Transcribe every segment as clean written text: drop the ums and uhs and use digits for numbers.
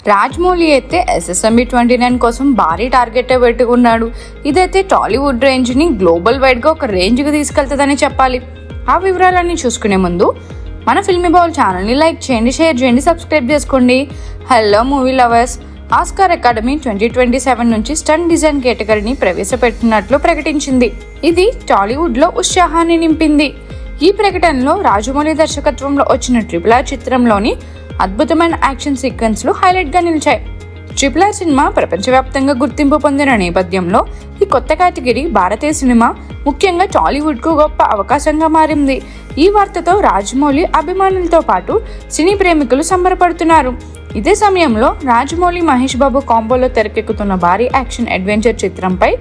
రాజమౌళి అయితే SSMB29 కోసం భారీ టార్గెట్ పెట్టుకున్నాడు. ఇదైతే టాలీవుడ్ రేంజ్ని గ్లోబల్ వైడ్గా ఒక రేంజ్కి తీసుకెళ్తుందని చెప్పాలి. ఆ వివరాలన్నీ చూసుకునే ముందు మన ఫిల్మీ బౌల్ ఛానల్ని లైక్ చేయండి, షేర్ చేయండి, సబ్స్క్రైబ్ చేసుకోండి. Hello movie lovers, Oscar academy 2027 నుంచి స్టంట్ డిజైన్ కేటగిరీని ప్రవేశపెట్టినట్లు ప్రకటించింది. ఇది టాలీవుడ్లో ఉత్సాహాన్ని నింపింది. ఈ ప్రకటనలో రాజమౌళి దర్శకత్వంలో వచ్చిన RRR చిత్రంలోని అద్భుతమైన యాక్షన్ సీక్వెన్స్లు హైలైట్గా నిలిచాయి. RRR సినిమా ప్రపంచవ్యాప్తంగా గుర్తింపు పొందిన నేపథ్యంలో ఈ కొత్త కేటగిరీ భారతీయ సినిమా, ముఖ్యంగా టాలీవుడ్కు గొప్ప అవకాశంగా మారింది. ఈ వార్తతో రాజమౌళి అభిమానులతో పాటు సినీ ప్రేమికులు సంబరపడుతున్నారు. ఇదే సమయంలో రాజమౌళి, మహేష్ బాబు కాంబోలో తెరకెక్కుతున్న భారీ యాక్షన్ అడ్వెంచర్ చిత్రంపై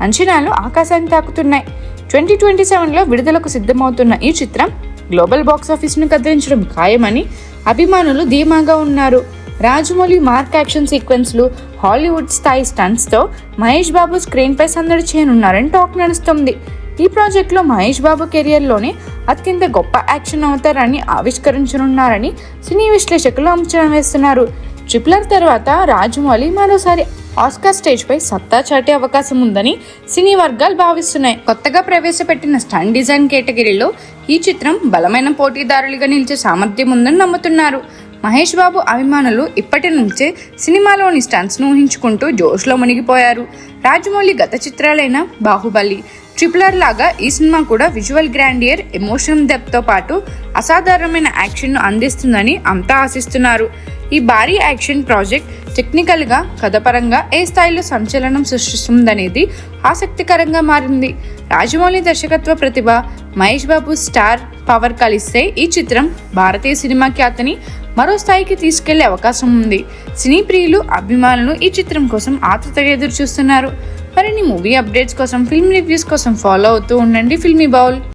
అంచనాలు ఆకాశాన్ని తాకుతున్నాయి. 2027లో విడుదలకు సిద్ధమవుతున్న ఈ చిత్రం గ్లోబల్ బాక్సాఫీస్ను కదిలించడం ఖాయమని అభిమానులు ధీమాగా ఉన్నారు. రాజమౌళి మార్క్ యాక్షన్ సీక్వెన్స్లు, హాలీవుడ్ స్థాయి స్టంట్స్తో మహేష్ బాబు స్క్రీన్పై సందడి చేయనున్నారని టాక్ నడుస్తుంది. ఈ ప్రాజెక్టులో మహేష్ బాబు కెరియర్లోనే అత్యంత గొప్ప యాక్షన్ అవతారాన్ని ఆవిష్కరించనున్నారని సినీ విశ్లేషకులు అంచనా వేస్తున్నారు. RRR తర్వాత రాజమౌళి మరోసారి ఆస్కార్ స్టేజ్పై సత్తా చాటే అవకాశం ఉందని సినీ వర్గాలు భావిస్తున్నాయి. కొత్తగా ప్రవేశపెట్టిన స్టంట్ డిజైన్ కేటగిరీలో ఈ చిత్రం బలమైన పోటీదారులుగా నిలిచే సామర్థ్యం ఉందని నమ్ముతున్నారు. మహేష్ బాబు అభిమానులు ఇప్పటి నుంచే సినిమాలోని స్టంట్స్ను ఊహించుకుంటూ జోష్లో మునిగిపోయారు. రాజమౌళి గత చిత్రాలైన బాహుబలి, RRR లాగా ఈ సినిమా కూడా విజువల్ గ్రాండియర్, ఎమోషనల్ డెప్త్తో పాటు అసాధారణమైన యాక్షన్ను అందిస్తుందని అంతా ఆశిస్తున్నారు. ఈ భారీ యాక్షన్ ప్రాజెక్ట్ టెక్నికల్గా, కథపరంగా ఏ స్థాయిలో సంచలనం సృష్టిస్తుందనేది ఆసక్తికరంగా మారింది. రాజమౌళి దర్శకత్వ ప్రతిభ, మహేష్ బాబు స్టార్ పవర్ కలిస్తే ఈ చిత్రం భారతీయ సినిమా ఖ్యాతిని మరో స్థాయికి తీసుకెళ్లే అవకాశం ఉంది. సినీ ప్రియులు, అభిమానులు ఈ చిత్రం కోసం ఆతృతగా ఎదురు చూస్తున్నారు. మరిన్ని మూవీ అప్డేట్స్ కోసం, ఫిల్మ్ రివ్యూస్ కోసం ఫాలో అవుతూ ఉండండి ఫిల్మీ బౌల్.